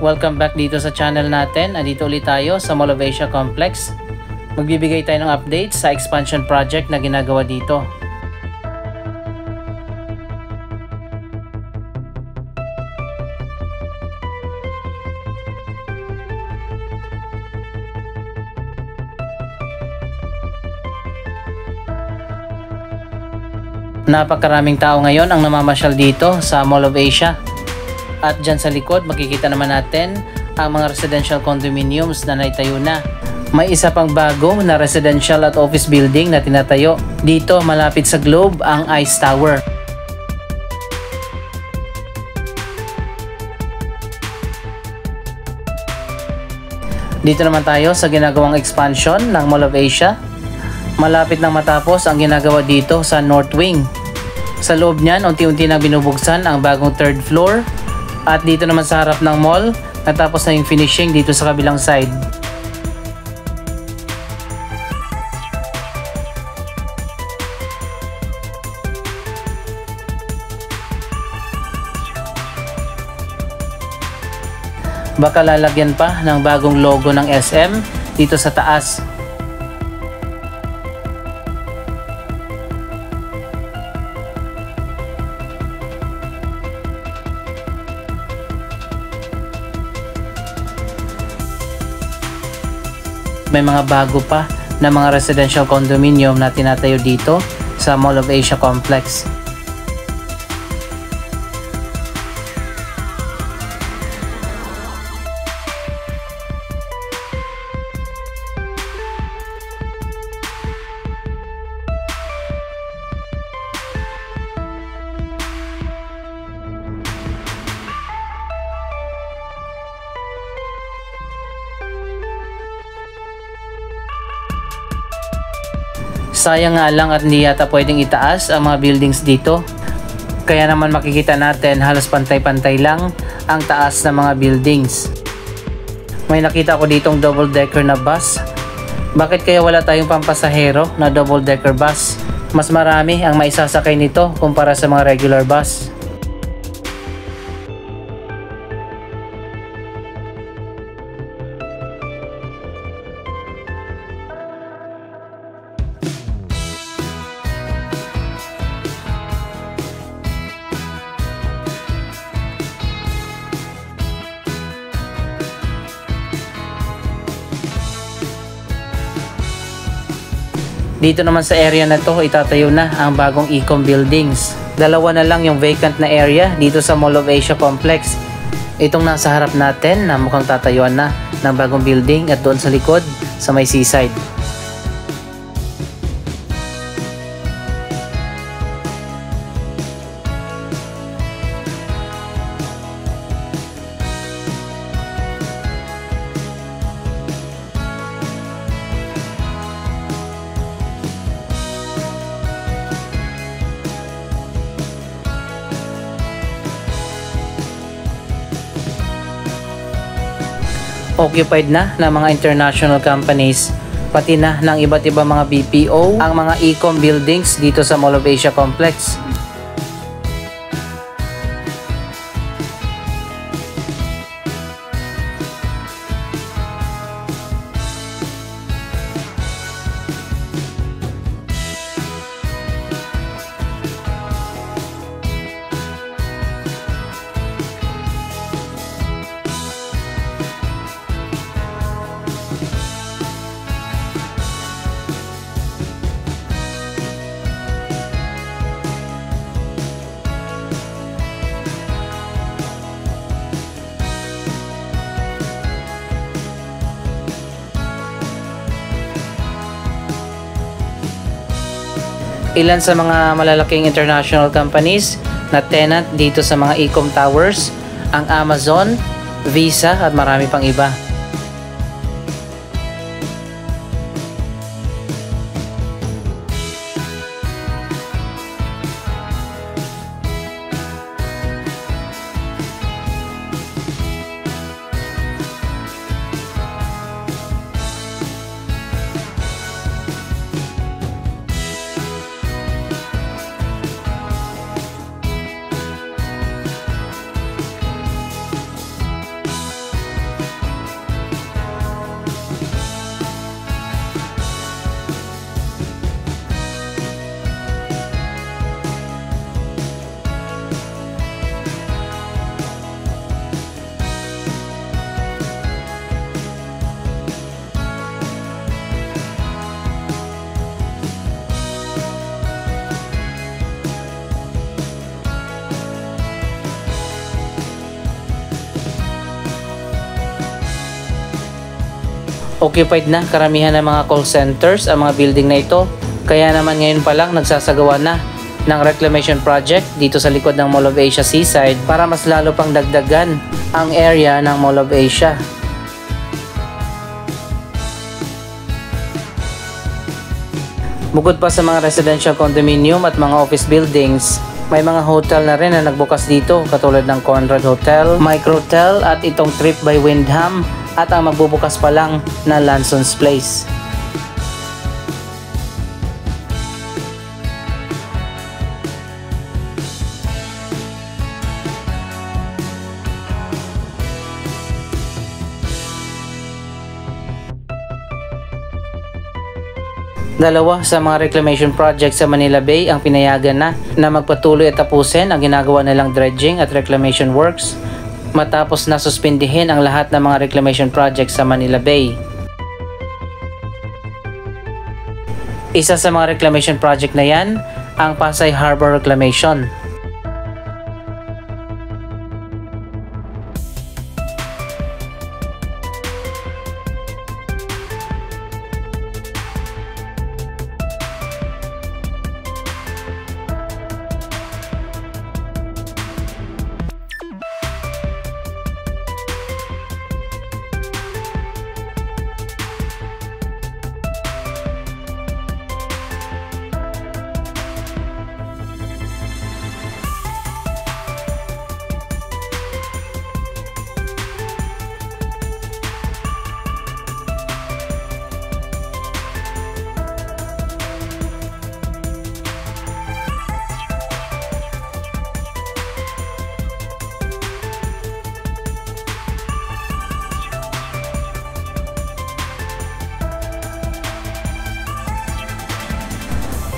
Welcome back dito sa channel natin. Andito ulit tayo sa Mall of Asia Complex. Magbibigay tayo ng update sa expansion project na ginagawa dito. Napakaraming tao ngayon ang namamasyal dito sa Mall of Asia. At dyan sa likod makikita naman natin ang mga residential condominiums na naitayo na. May isa pang bago na residential at office building na tinatayo. Dito malapit sa Globe ang Ice Tower. Dito naman tayo sa ginagawang expansion ng Mall of Asia. Malapit nang matapos ang ginagawa dito sa North Wing. Sa loob niyan, unti-unti na binubuksan ang bagong third floor. At dito naman sa harap ng mall, natapos na yung finishing dito sa kabilang side. Baka lalagyan pa ng bagong logo ng SM dito sa taas. May mga bago pa na mga residential condominium na tinatayo dito sa Mall of Asia Complex. Sayang nga lang at hindi yata pwedeng itaas ang mga buildings dito. Kaya naman makikita natin halos pantay-pantay lang ang taas ng mga buildings. May nakita ko ditong double-decker na bus. Bakit kaya wala tayong pampasahero na double-decker bus? Mas marami ang maisasakay nito kumpara sa mga regular bus. Dito naman sa area na to, itatayo na ang bagong Ecom buildings. Dalawa na lang yung vacant na area dito sa Mall of Asia Complex. Itong nasa harap natin na mukhang tatayuan na ng bagong building at doon sa likod sa may seaside. Occupied na ng mga international companies, pati na ng iba't ibang mga BPO ang mga Ecom buildings dito sa Mall of Asia Complex. Ilan sa mga malalaking international companies na tenant dito sa mga Ecom Towers, ang Amazon, Visa at marami pang iba. Occupied na karamihan ng mga call centers ang mga building na ito. Kaya naman ngayon pa lang nagsasagawa na ng reclamation project dito sa likod ng Mall of Asia Seaside para mas lalo pang dagdagan ang area ng Mall of Asia. Bukod pa sa mga residential condominium at mga office buildings, may mga hotel na rin na nagbukas dito katulad ng Conrad Hotel, Microtel at itong Trip by Wyndham at ang magbubukas pa lang na Lanson's Place. Dalawa sa mga reclamation projects sa Manila Bay ang pinayagan na magpatuloy at tapusin ang ginagawa nilang dredging at reclamation works matapos na suspindihin ang lahat ng mga reclamation projects sa Manila Bay. Isa sa mga reclamation project na yan ang Pasay Harbor Reclamation.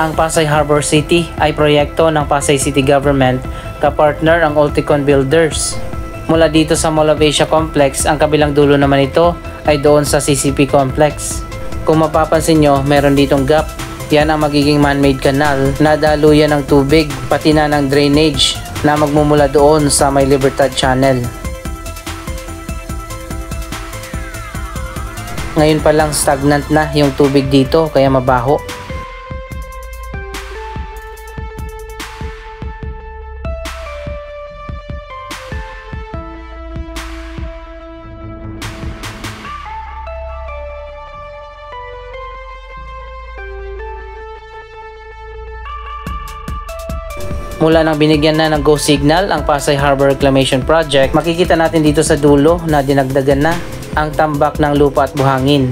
Ang Pasay Harbor City ay proyekto ng Pasay City Government kapartner ang Ulticon Builders. Mula dito sa Mall of Asia Complex, ang kabilang dulo naman ito ay doon sa CCP Complex. Kung mapapansin nyo, meron ditong gap. Yan ang magiging man-made canal na daluyan ng tubig pati na ng drainage na magmumula doon sa may Libertad Channel. Ngayon pa lang stagnant na yung tubig dito kaya mabaho. Mula nang binigyan na ng go signal ang Pasay Harbor Reclamation Project, makikita natin dito sa dulo na dinagdagan na ang tambak ng lupa at buhangin.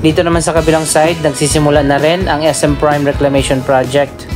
Dito naman sa kabilang side, nagsisimula na rin ang SM Prime Reclamation Project.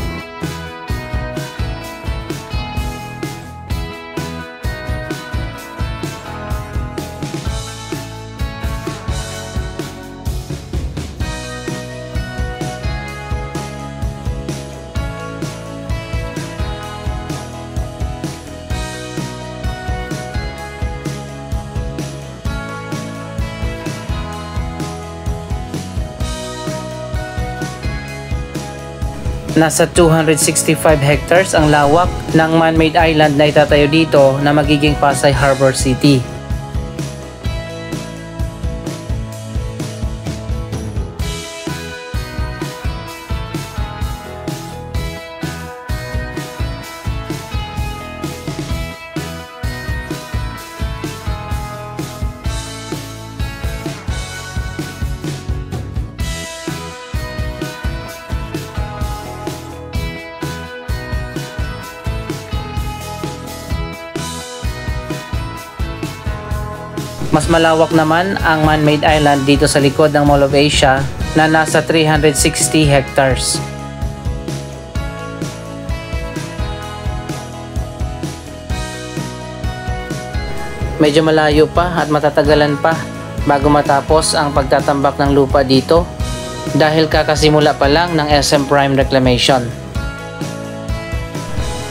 Nasa 265 hectares ang lawak ng man-made island na itatayo dito na magiging Pasay Harbor City. Mas malawak naman ang man-made island dito sa likod ng Mall of Asia na nasa 360 hectares. Medyo malayo pa at matatagalan pa bago matapos ang pagtatambak ng lupa dito dahil kakasimula pa lang ng SM Prime Reclamation.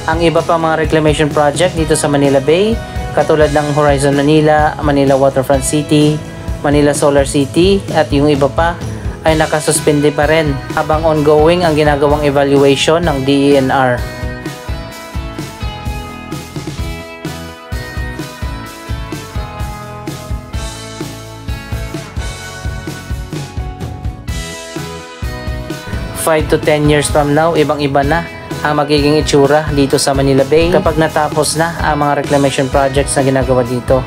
Ang iba pa mga reclamation project dito sa Manila Bay, katulad ng Horizon Manila, Manila Waterfront City, Manila Solar City at yung iba pa ay nakasuspende pa rin habang ongoing ang ginagawang evaluation ng DENR. Five to 10 years from now, ibang-iba na ang magiging itsura dito sa Manila Bay kapag natapos na ang mga reclamation projects na ginagawa dito.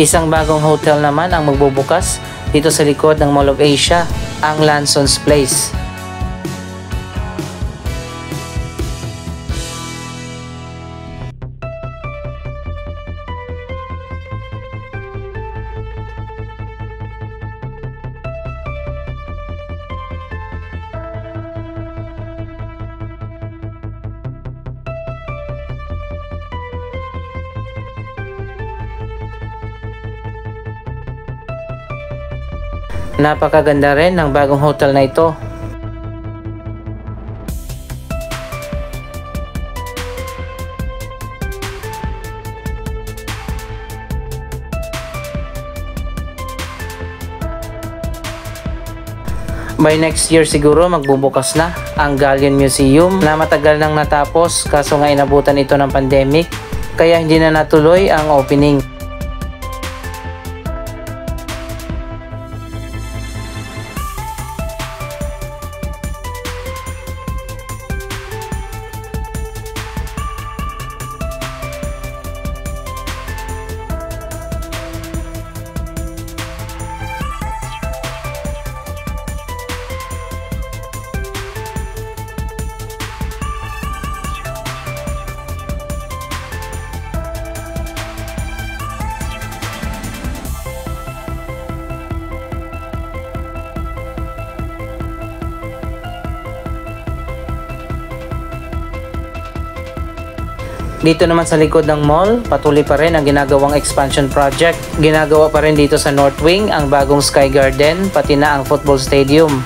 Isang bagong hotel naman ang magbubukas dito sa likod ng Mall of Asia, ang Lanson's Place. Napakaganda rin ng bagong hotel na ito. By next year siguro magbubukas na ang Galleon Museum na matagal nang natapos kaso nga inabutan ito ng pandemic kaya hindi na natuloy ang opening. Dito naman sa likod ng mall, patuloy pa rin ang ginagawang expansion project. Ginagawa pa rin dito sa North Wing ang bagong Sky Garden, pati na ang football stadium.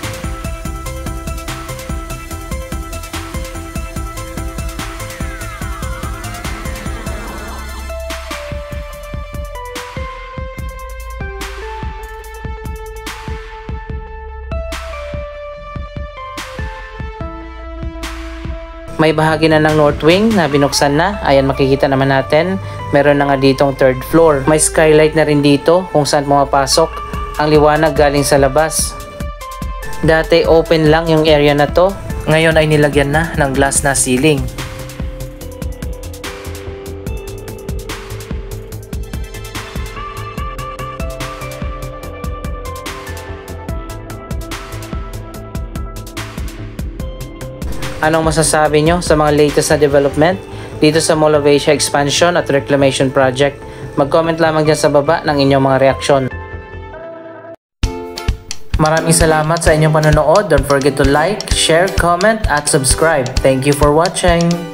May bahagi na ng North Wing na binuksan na. Ayan, makikita naman natin. Meron na nga ditong third floor. May skylight na rin dito kung saan pumapasok ang liwanag galing sa labas. Dati open lang yung area na to. Ngayon ay nilagyan na ng glass na ceiling. Anong masasabi nyo sa mga latest na development dito sa Mall of Asia Expansion at Reclamation Project? Mag-comment lamang dyan sa baba ng inyong mga reaksyon. Maraming salamat sa inyong panonood. Don't forget to like, share, comment at subscribe. Thank you for watching!